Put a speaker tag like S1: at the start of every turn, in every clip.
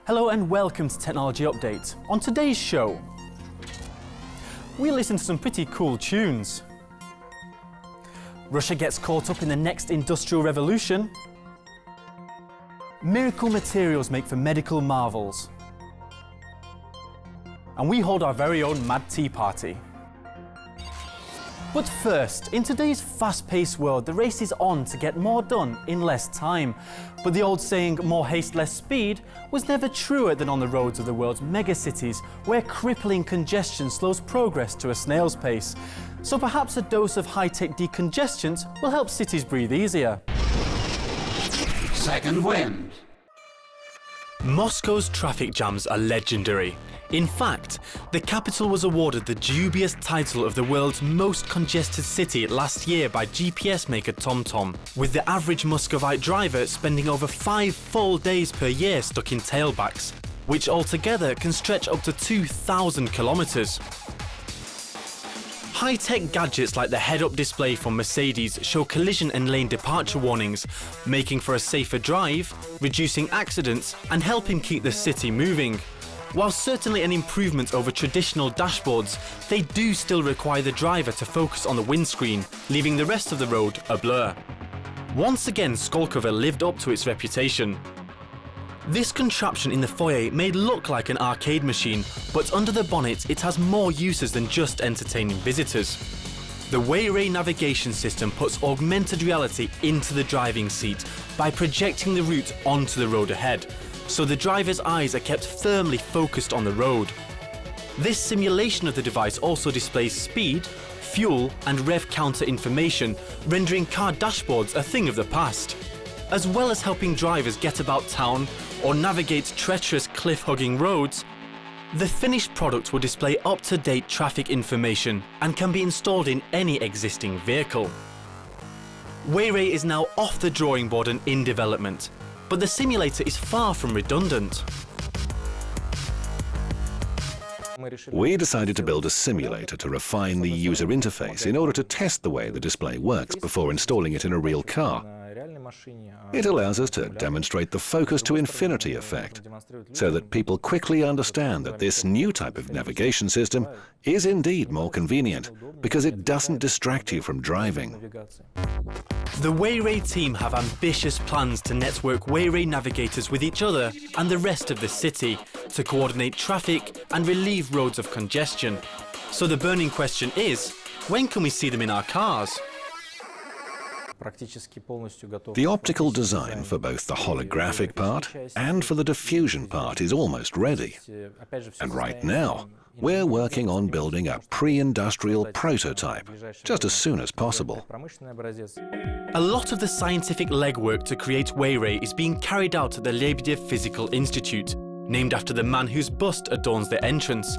S1: Hello and welcome to Technology Update. On today's show, we listen to some pretty cool tunes. Russia gets caught up in the next industrial revolution. Miracle materials make for medical marvels. And we hold our very own Mad Tea Party. But first, in today's fast-paced world, the race is on to get more done in less time. But the old saying, more haste, less speed, was never truer than on the roads of the world's megacities, where crippling congestion slows progress to a snail's pace. So perhaps a dose of high-tech decongestants will help cities breathe easier.
S2: Second wind.
S1: Moscow's traffic jams are legendary. In fact, the capital was awarded the dubious title of the world's most congested city last year by GPS maker TomTom, with the average Muscovite driver spending over 5 full days per year stuck in tailbacks, which altogether can stretch up to 2,000 kilometers. High-tech gadgets like the head-up display from Mercedes show collision and lane departure warnings, making for a safer drive, reducing accidents and helping keep the city moving. While certainly an improvement over traditional dashboards, they do still require the driver to focus on the windscreen, leaving the rest of the road a blur. Once again, Skolkovo lived up to its reputation. This contraption in the foyer may look like an arcade machine, but under the bonnet it has more uses than just entertaining visitors. The Wayray navigation system puts augmented reality into the driving seat by projecting the route onto the road ahead, so the driver's eyes are kept firmly focused on the road. This simulation of the device also displays speed, fuel and rev counter information, rendering car dashboards a thing of the past. As well as helping drivers get about town or navigate treacherous cliff-hugging roads, the finished product will display up-to-date traffic information and can be installed in any existing vehicle. Wayray is now off the drawing board and in development, but the simulator is far from redundant.
S3: We decided to build a simulator to refine the user interface in order to test the way the display works before installing it in a real car. It allows us to demonstrate the focus to infinity effect, so that people quickly understand that this new type of navigation system is indeed more convenient, because it doesn't distract you from driving.
S1: The Wayray team have ambitious plans to network Wayray navigators with each other and the rest of the city to coordinate traffic and relieve roads of congestion. So the burning question is, when can we see them in our cars?
S3: The optical design for both the holographic part and for the diffusion part is almost ready. And right now, we're working on building a pre-industrial prototype, just as soon as possible.
S1: A lot of the scientific legwork to create Wayray is being carried out at the Lebedev Physical Institute, named after the man whose bust adorns the entrance.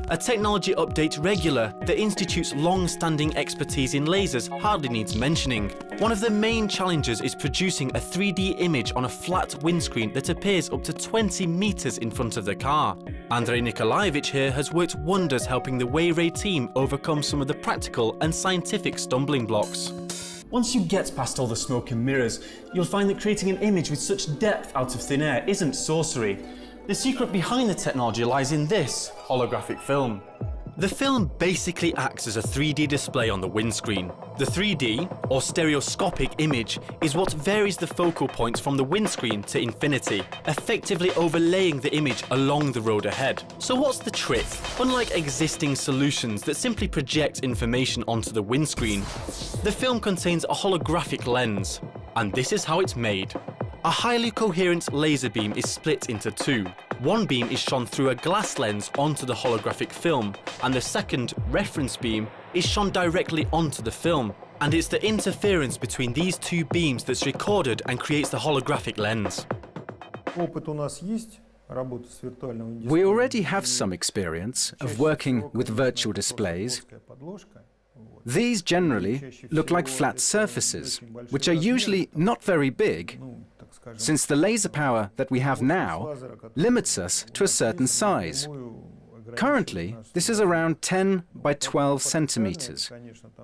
S1: A Technology Update regular, the Institute's long-standing expertise in lasers hardly needs mentioning. One of the main challenges is producing a 3D image on a flat windscreen that appears up to 20 meters in front of the car. Andrei Nikolaevich here has worked wonders helping the Wayray team overcome some of the practical and scientific stumbling blocks. Once you get past all the smoke and mirrors, you'll find that creating an image with such depth out of thin air isn't sorcery. The secret behind the technology lies in this holographic film. The film basically acts as a 3D display on the windscreen. The 3D, or stereoscopic image, is what varies the focal points from the windscreen to infinity, effectively overlaying the image along the road ahead. So what's the trick? Unlike existing solutions that simply project information onto the windscreen, the film contains a holographic lens, and this is how it's made. A highly coherent laser beam is split into two. One beam is shone through a glass lens onto the holographic film, and the second, reference beam, is shone directly onto the film. And it's the interference between these two beams that's recorded and creates the holographic lens.
S4: We already have some experience of working with virtual displays. These generally look like flat surfaces, which are usually not very big, since the laser power that we have now limits us to a certain size. Currently, this is around 10 by 12 centimeters,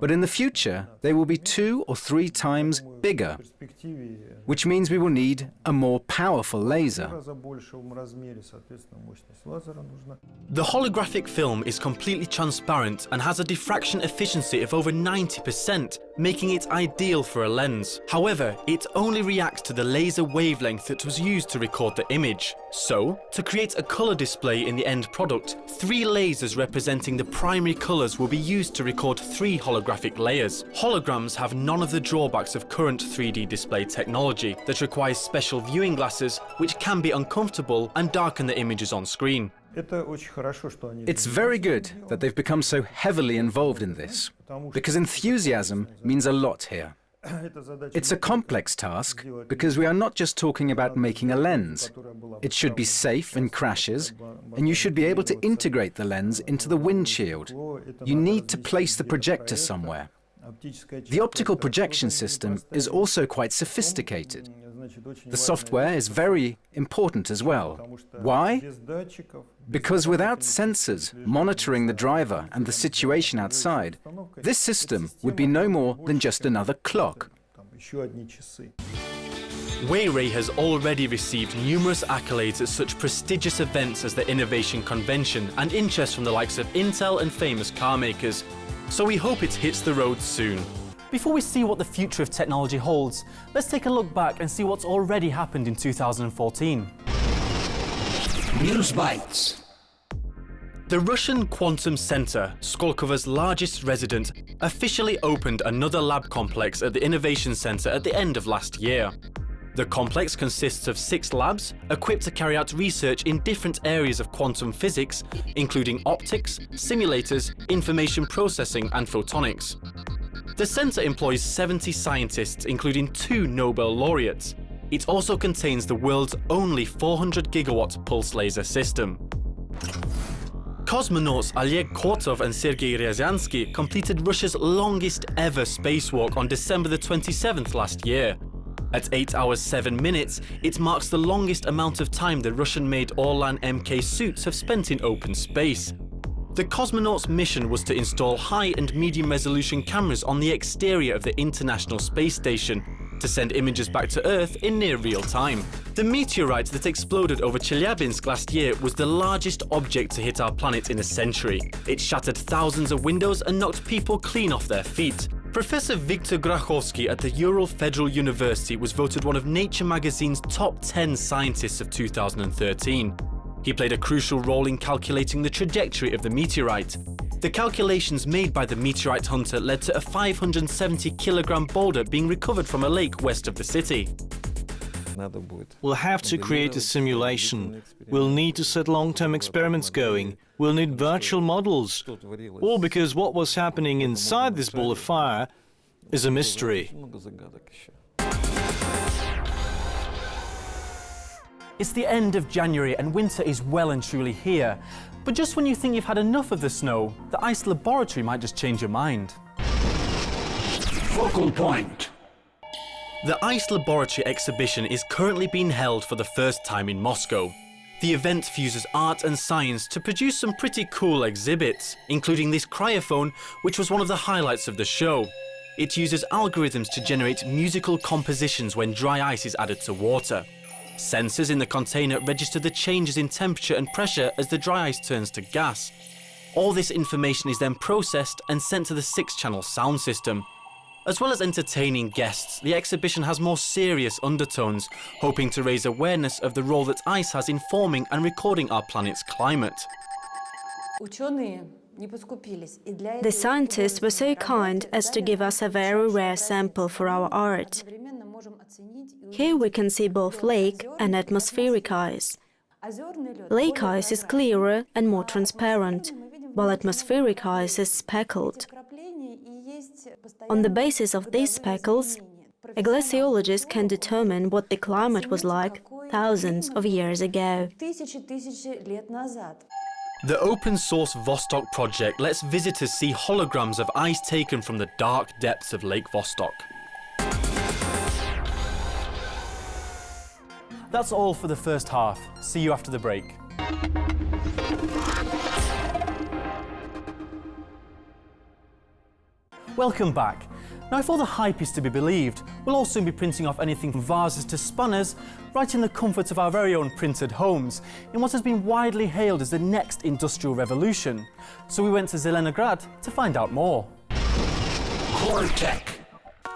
S4: but in the future, they will be 2 or 3 times bigger, which means we will need a more powerful laser.
S1: The holographic film is completely transparent and has a diffraction efficiency of over 90%, making it ideal for a lens. However, it only reacts to the laser wavelength that was used to record the image. So, to create a color display in the end product, 3 lasers representing the primary colors will be used to record 3 holographic layers. Holograms have none of the drawbacks of current 3D display technology that requires special viewing glasses, which can be uncomfortable and darken the images on screen.
S4: It's very good that they've become so heavily involved in this, because enthusiasm means a lot here. It's a complex task, because we are not just talking about making a lens. It should be safe in crashes, and you should be able to integrate the lens into the windshield. You need to place the projector somewhere. The optical projection system is also quite sophisticated. The software is very important as well. Why? Because without sensors monitoring the driver and the situation outside, this system would be no more than just another clock.
S1: Weiray has already received numerous accolades at such prestigious events as the Innovation Convention and interest from the likes of Intel and famous car makers. So we hope it hits the road soon. Before we see what the future of technology holds, let's take a look back and see what's already happened in 2014.
S2: News Bites.
S1: The Russian Quantum Center, Skolkovo's largest resident, officially opened another lab complex at the Innovation Center at the end of last year. The complex consists of 6 labs equipped to carry out research in different areas of quantum physics, including optics, simulators, information processing and photonics. The center employs 70 scientists, including 2 Nobel laureates. It also contains the world's only 400 gigawatt pulse laser system. Cosmonauts Oleg Kortov and Sergei Ryazansky completed Russia's longest ever spacewalk on December the 27th last year. At 8 hours 7 minutes, it marks the longest amount of time the Russian-made OLUN MK suits have spent in open space. The cosmonauts' mission was to install high and medium resolution cameras on the exterior of the International Space Station to send images back to Earth in near real time. The meteorite that exploded over Chelyabinsk last year was the largest object to hit our planet in a century. It shattered thousands of windows and knocked people clean off their feet. Professor Viktor Grachovsky at the Ural Federal University was voted one of Nature magazine's top 10 scientists of 2013. He played a crucial role in calculating the trajectory of the meteorite. The calculations made by the meteorite hunter led to a 570-kilogram boulder being recovered from a lake west of the city.
S5: We'll have to create a simulation. We'll need to set long-term experiments going. We'll need virtual models. All because what was happening inside this ball of fire is a mystery.
S1: It's the end of January and winter is well and truly here. But just when you think you've had enough of the snow, the ice laboratory might just change your mind.
S2: Focal point.
S1: The Ice Laboratory exhibition is currently being held for the first time in Moscow. The event fuses art and science to produce some pretty cool exhibits, including this cryophone, which was one of the highlights of the show. It uses algorithms to generate musical compositions when dry ice is added to water. Sensors in the container register the changes in temperature and pressure as the dry ice turns to gas. All this information is then processed and sent to the 6-channel sound system. As well as entertaining guests, the exhibition has more serious undertones, hoping to raise awareness of the role that ice has in forming and recording our planet's climate.
S6: The scientists were so kind as to give us a very rare sample for our art. Here we can see both lake and atmospheric ice. Lake ice is clearer and more transparent, while atmospheric ice is speckled. On the basis of these speckles, a glaciologist can determine what the climate was like thousands of years ago.
S1: The open-source Vostok project lets visitors see holograms of ice taken from the dark depths of Lake Vostok. That's all for the first half. See you after the break. Welcome back. Now, if all the hype is to be believed, we'll all soon be printing off anything from vases to spanners, right in the comfort of our very own printed homes, in what has been widely hailed as the next industrial revolution. So we went to Zelenograd to find out more.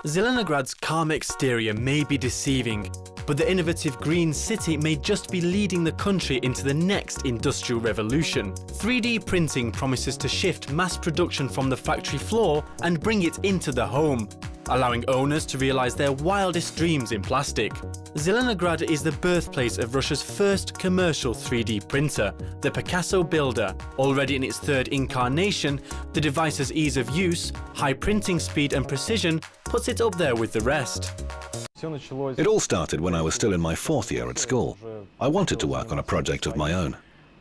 S1: Zelenograd's calm exterior may be deceiving, but the innovative green city may just be leading the country into the next industrial revolution. 3D printing promises to shift mass production from the factory floor and bring it into the home, allowing owners to realize their wildest dreams in plastic. Zelenograd is the birthplace of Russia's first commercial 3D printer, the Picasso Builder. Already in its third incarnation, the device's ease of use, high printing speed and precision puts it up there with the rest.
S3: It all started when I was still in my 4th year at school. I wanted to work on a project of my own.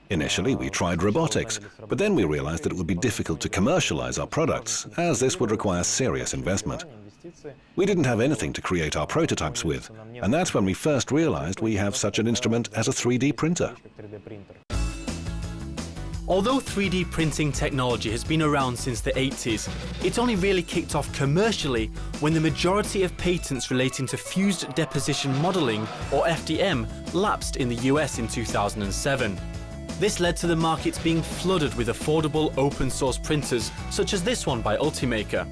S3: Initially, we tried robotics, but then we realized that it would be difficult to commercialize our products, as this would require serious investment. We didn't have anything to create our prototypes with, and that's when we first realized we have such an instrument as a 3D printer.
S1: Although 3D printing technology has been around since the 80s, it only really kicked off commercially when the majority of patents relating to fused deposition modeling, or FDM, lapsed in the US in 2007. This led to the markets being flooded with affordable open source printers, such as this one by Ultimaker.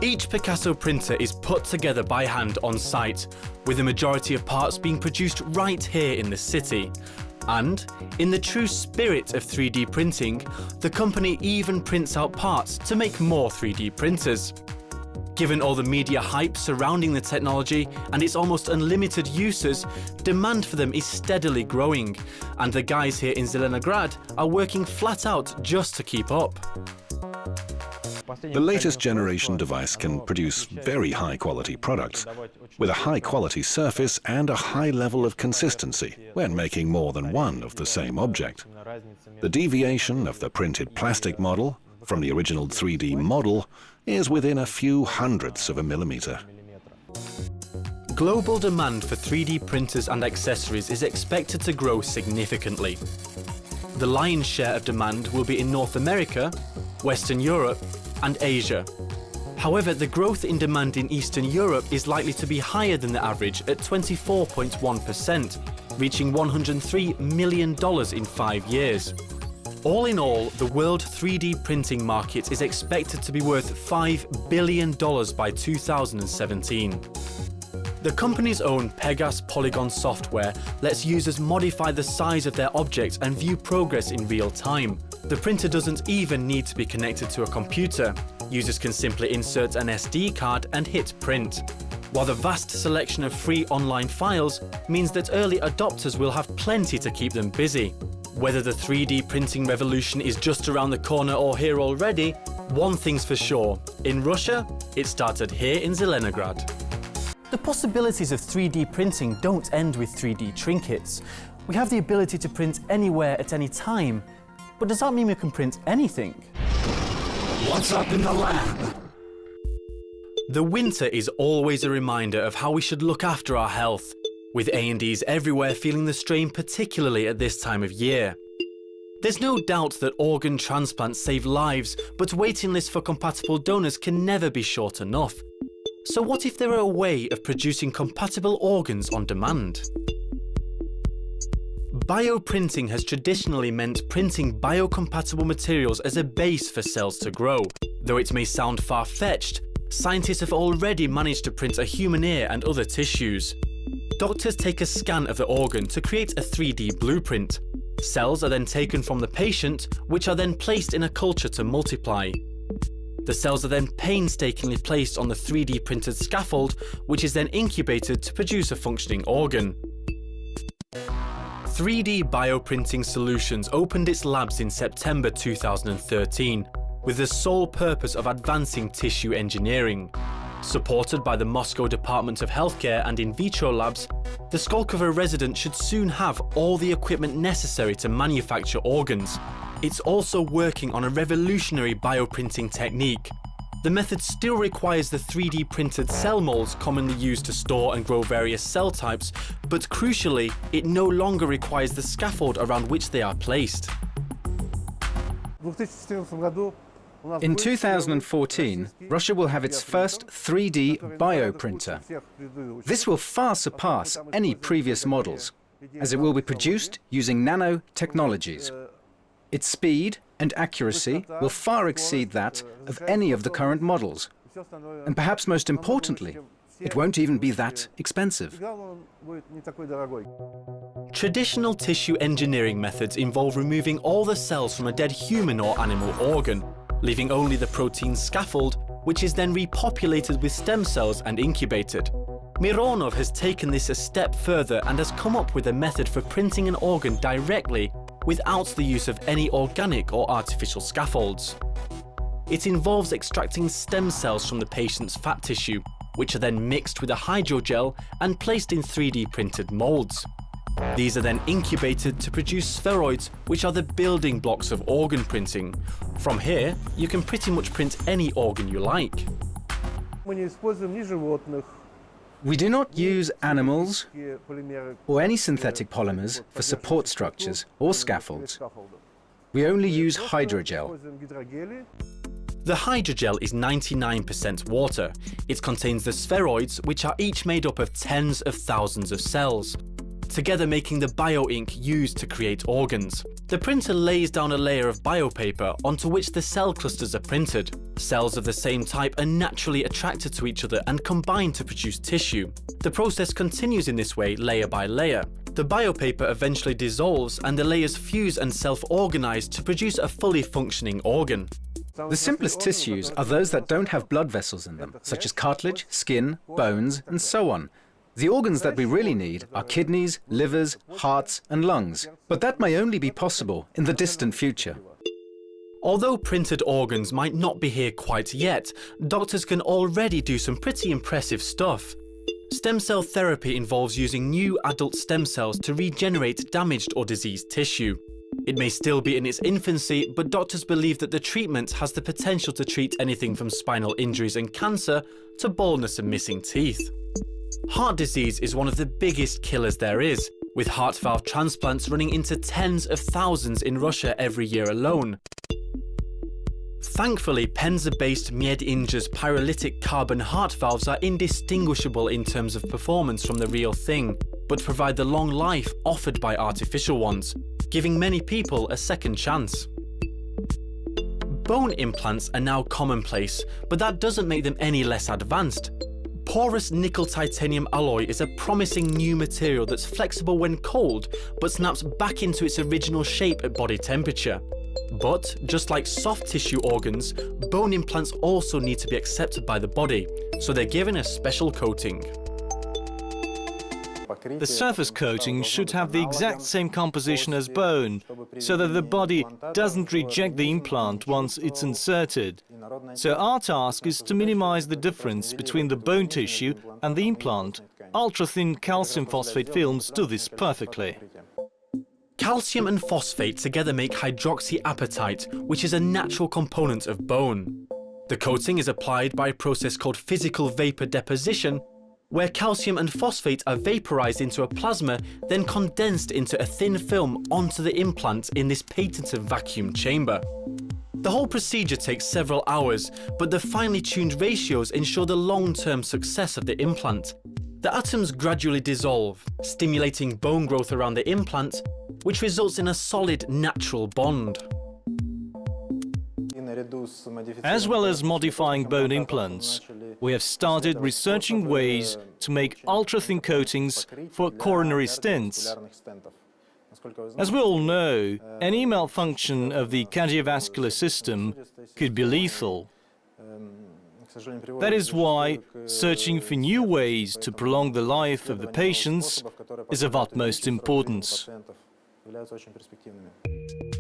S1: Each Picasso printer is put together by hand on site, with the majority of parts being produced right here in the city. And, in the true spirit of 3D printing, the company even prints out parts to make more 3D printers. Given all the media hype surrounding the technology and its almost unlimited uses, demand for them is steadily growing, and the guys here in Zelenograd are working flat out just to keep up.
S3: The latest generation device can produce very high-quality products, with a high-quality surface and a high level of consistency when making more than one of the same object. The deviation of the printed plastic model from the original 3D model is within a few hundredths of a millimeter.
S1: Global demand for 3D printers and accessories is expected to grow significantly. The lion's share of demand will be in North America, Western Europe, and Asia. However, the growth in demand in Eastern Europe is likely to be higher than the average at 24.1%, reaching $103 million in 5 years. All in all, the world 3D printing market is expected to be worth $5 billion by 2017. The company's own Pegas Polygon software lets users modify the size of their objects and view progress in real time. The printer doesn't even need to be connected to a computer. Users can simply insert an SD card and hit print. While the vast selection of free online files means that early adopters will have plenty to keep them busy. Whether the 3D printing revolution is just around the corner or here already, one thing's for sure. In Russia, it started here in Zelenograd. The possibilities of 3D printing don't end with 3D trinkets. We have the ability to print anywhere at any time. But does that mean we can print anything?
S2: What's up in the lab?
S1: The winter is always a reminder of how we should look after our health, with A&Es everywhere feeling the strain, particularly at this time of year. There's no doubt that organ transplants save lives, but waiting lists for compatible donors can never be short enough. So what if there were a way of producing compatible organs on demand? Bioprinting has traditionally meant printing biocompatible materials as a base for cells to grow. Though it may sound far-fetched, scientists have already managed to print a human ear and other tissues. Doctors take a scan of the organ to create a 3D blueprint. Cells are then taken from the patient, which are then placed in a culture to multiply. The cells are then painstakingly placed on the 3D printed scaffold, which is then incubated to produce a functioning organ. 3D Bioprinting Solutions opened its labs in September 2013, with the sole purpose of advancing tissue engineering. Supported by the Moscow Department of Healthcare and in vitro labs, the Skolkovo resident should soon have all the equipment necessary to manufacture organs. It's also working on a revolutionary bioprinting technique. The method still requires the 3D printed cell molds commonly used to store and grow various cell types, but crucially, it no longer requires the scaffold around which they are placed.
S4: In 2014, Russia will have its first 3D bioprinter. This will far surpass any previous models, as it will be produced using nanotechnologies. Its speed and accuracy will far exceed that of any of the current models. And perhaps most importantly, it won't even be that expensive.
S1: Traditional tissue engineering methods involve removing all the cells from a dead human or animal organ, leaving only the protein scaffold, which is then repopulated with stem cells and incubated. Mironov has taken this a step further and has come up with a method for printing an organ directly without the use of any organic or artificial scaffolds. It involves extracting stem cells from the patient's fat tissue, which are then mixed with a hydrogel and placed in 3D printed molds. These are then incubated to produce spheroids, which are the building blocks of organ printing. From here, you can pretty much print any organ you like.
S4: We do not use animals or any synthetic polymers for support structures or scaffolds. We only use hydrogel.
S1: The hydrogel is 99% water. It contains the spheroids, which are each made up of tens of thousands of cells, together making the bioink used to create organs. The printer lays down a layer of biopaper onto which the cell clusters are printed. Cells of the same type are naturally attracted to each other and combine to produce tissue. The process continues in this way, layer by layer. The biopaper eventually dissolves and the layers fuse and self-organize to produce a fully functioning organ.
S4: The simplest tissues are those that don't have blood vessels in them, such as cartilage, skin, bones, and so on. The organs that we really need are kidneys, livers, hearts, and lungs. But that may only be possible in the distant future.
S1: Although printed organs might not be here quite yet, doctors can already do some pretty impressive stuff. Stem cell therapy involves using new adult stem cells to regenerate damaged or diseased tissue. It may still be in its infancy, but doctors believe that the treatment has the potential to treat anything from spinal injuries and cancer to baldness and missing teeth. Heart disease is one of the biggest killers there is, with heart valve transplants running into tens of thousands in Russia every year alone. Thankfully, Penza-based Mied-Inja's pyrolytic carbon heart valves are indistinguishable in terms of performance from the real thing, but provide the long life offered by artificial ones, giving many people a second chance. Bone implants are now commonplace, but that doesn't make them any less advanced. Porous nickel titanium alloy is a promising new material that's flexible when cold, but snaps back into its original shape at body temperature. But, just like soft tissue organs, bone implants also need to be accepted by the body, so they're given a special coating.
S5: The surface coating should have the exact same composition as bone, so that the body doesn't reject the implant once it's inserted. So our task is to minimize the difference between the bone tissue and the implant. Ultra-thin calcium phosphate films do this perfectly.
S1: Calcium and phosphate together make hydroxyapatite, which is a natural component of bone. The coating is applied by a process called physical vapor deposition, where calcium and phosphate are vaporized into a plasma, then condensed into a thin film onto the implant in this patented vacuum chamber. The whole procedure takes several hours, but the finely tuned ratios ensure the long-term success of the implant. The atoms gradually dissolve, stimulating bone growth around the implant, which results in a solid, natural bond.
S5: As well as modifying bone implants, we have started researching ways to make ultra-thin coatings for coronary stents. As we all know, any malfunction of the cardiovascular system could be lethal. That is why searching for new ways to prolong the life of the patients is of utmost importance.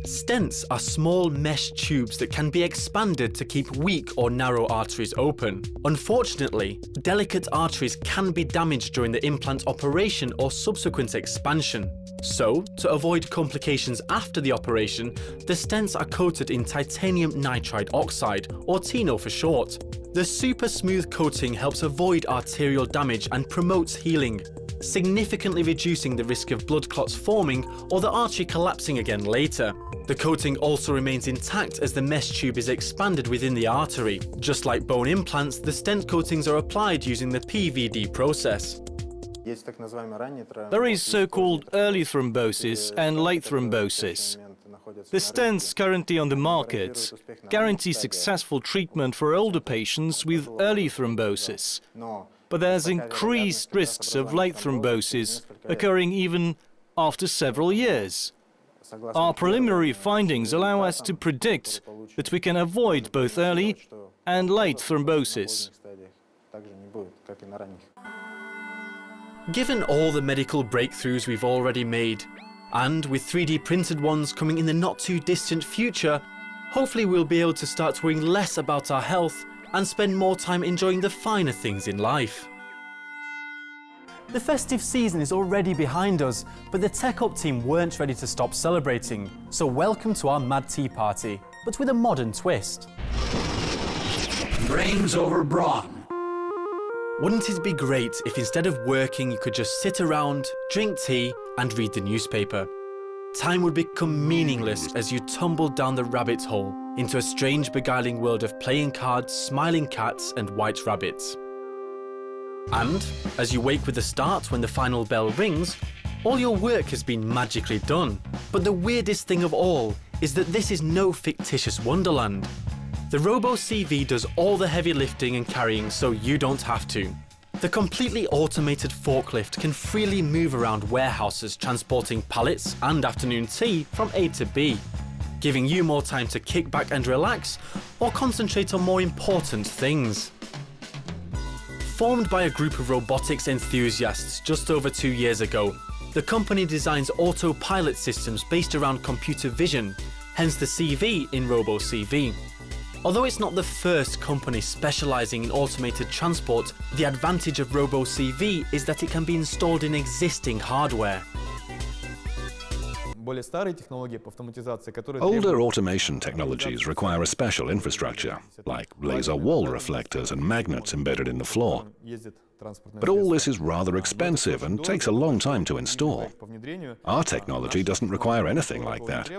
S1: Stents are small mesh tubes that can be expanded to keep weak or narrow arteries open. Unfortunately, delicate arteries can be damaged during the implant operation or subsequent expansion. So, to avoid complications after the operation, the stents are coated in titanium nitride oxide, or TiNO for short. The super smooth coating helps avoid arterial damage and promotes healing, significantly reducing the risk of blood clots forming or the artery collapsing again later. The coating also remains intact as the mesh tube is expanded within the artery. Just like bone implants, the stent coatings are applied using the PVD process.
S5: There is so-called early thrombosis and late thrombosis. The stents currently on the market guarantee successful treatment for older patients with early thrombosis, but there's increased risks of late thrombosis occurring even after several years. Our preliminary findings allow us to predict that we can avoid both early and late thrombosis.
S1: Given all the medical breakthroughs we've already made, and with 3D printed ones coming in the not too distant future, hopefully we'll be able to start worrying less about our health and spend more time enjoying the finer things in life. The festive season is already behind us, but the Tech Up team weren't ready to stop celebrating, so welcome to our Mad Tea Party, but with a modern twist.
S2: Brains over brawn.
S1: Wouldn't it be great if instead of working you could just sit around, drink tea and read the newspaper? Time would become meaningless as you tumbled down the rabbit hole into a strange beguiling world of playing cards, smiling cats and white rabbits. And as you wake with the start when the final bell rings, all your work has been magically done. But the weirdest thing of all is that this is no fictitious wonderland. The Robo-CV does all the heavy lifting and carrying so you don't have to. The completely automated forklift can freely move around warehouses transporting pallets and afternoon tea from A to B, giving you more time to kick back and relax or concentrate on more important things. Formed by a group of robotics enthusiasts just over 2 years ago, the company designs autopilot systems based around computer vision, hence the CV in Robo-CV. Although it's not the first company specializing in automated transport, the advantage of Robo-CV is that it can be installed in existing hardware.
S3: Older automation technologies require a special infrastructure, like laser wall reflectors and magnets embedded in the floor. But all this is rather expensive and takes a long time to install. Our technology doesn't require anything like that.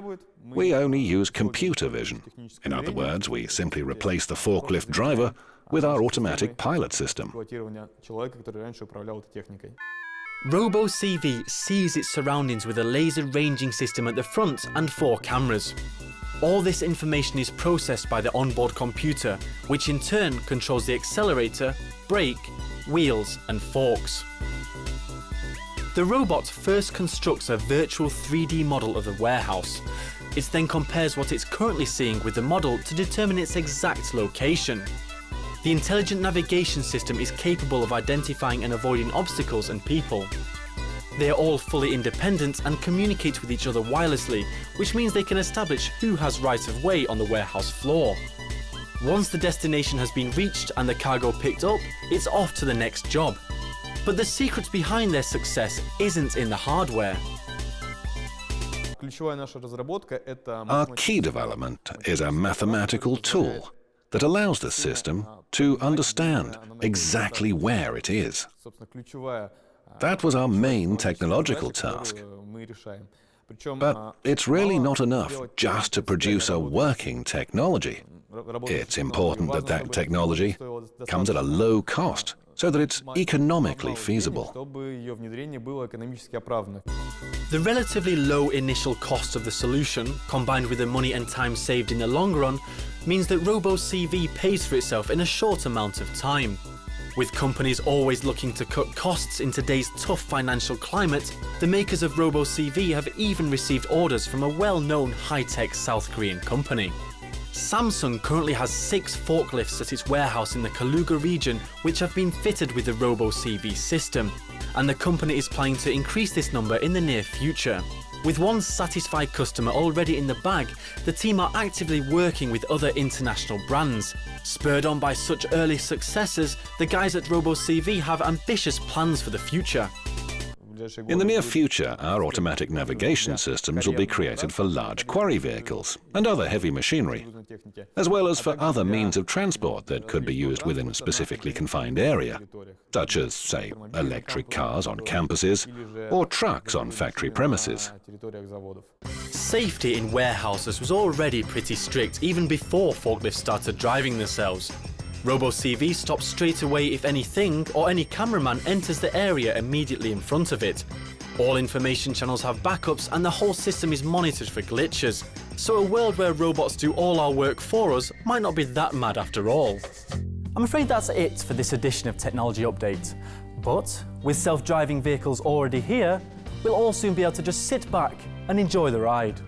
S3: We only use computer vision. In other words, we simply replace the forklift driver with our automatic pilot system.
S1: Robo-CV sees its surroundings with a laser ranging system at the front and 4 cameras. All this information is processed by the onboard computer, which in turn controls the accelerator, brake, wheels and forks. The robot first constructs a virtual 3D model of the warehouse. It then compares what it's currently seeing with the model to determine its exact location. The intelligent navigation system is capable of identifying and avoiding obstacles and people. They are all fully independent and communicate with each other wirelessly, which means they can establish who has right of way on the warehouse floor. Once the destination has been reached and the cargo picked up, it's off to the next job. But the secret behind their success isn't in the hardware.
S3: Our key development is a mathematical tool that allows the system to understand exactly where it is. That was our main technological task. But it's really not enough just to produce a working technology. It's important that that technology comes at a low cost so that it's economically feasible.
S1: The relatively low initial cost of the solution, combined with the money and time saved in the long run, means that Robo-CV pays for itself in a short amount of time. With companies always looking to cut costs in today's tough financial climate, the makers of Robo-CV have even received orders from a well-known high-tech South Korean company. Samsung currently has 6 forklifts at its warehouse in the Kaluga region which have been fitted with the Robo-CV system, and the company is planning to increase this number in the near future. With one satisfied customer already in the bag, the team are actively working with other international brands. Spurred on by such early successes, the guys at Robo-CV have ambitious plans for the future.
S3: In the near future, our automatic navigation systems will be created for large quarry vehicles and other heavy machinery, as well as for other means of transport that could be used within a specifically confined area, such as, say, electric cars on campuses or trucks on factory premises.
S1: Safety in warehouses was already pretty strict even before forklifts started driving themselves. RoboCV stops straight away if anything or any cameraman enters the area immediately in front of it. All information channels have backups and the whole system is monitored for glitches. So a world where robots do all our work for us might not be that mad after all. I'm afraid that's it for this edition of Technology Update. But with self-driving vehicles already here, we'll all soon be able to just sit back and enjoy the ride.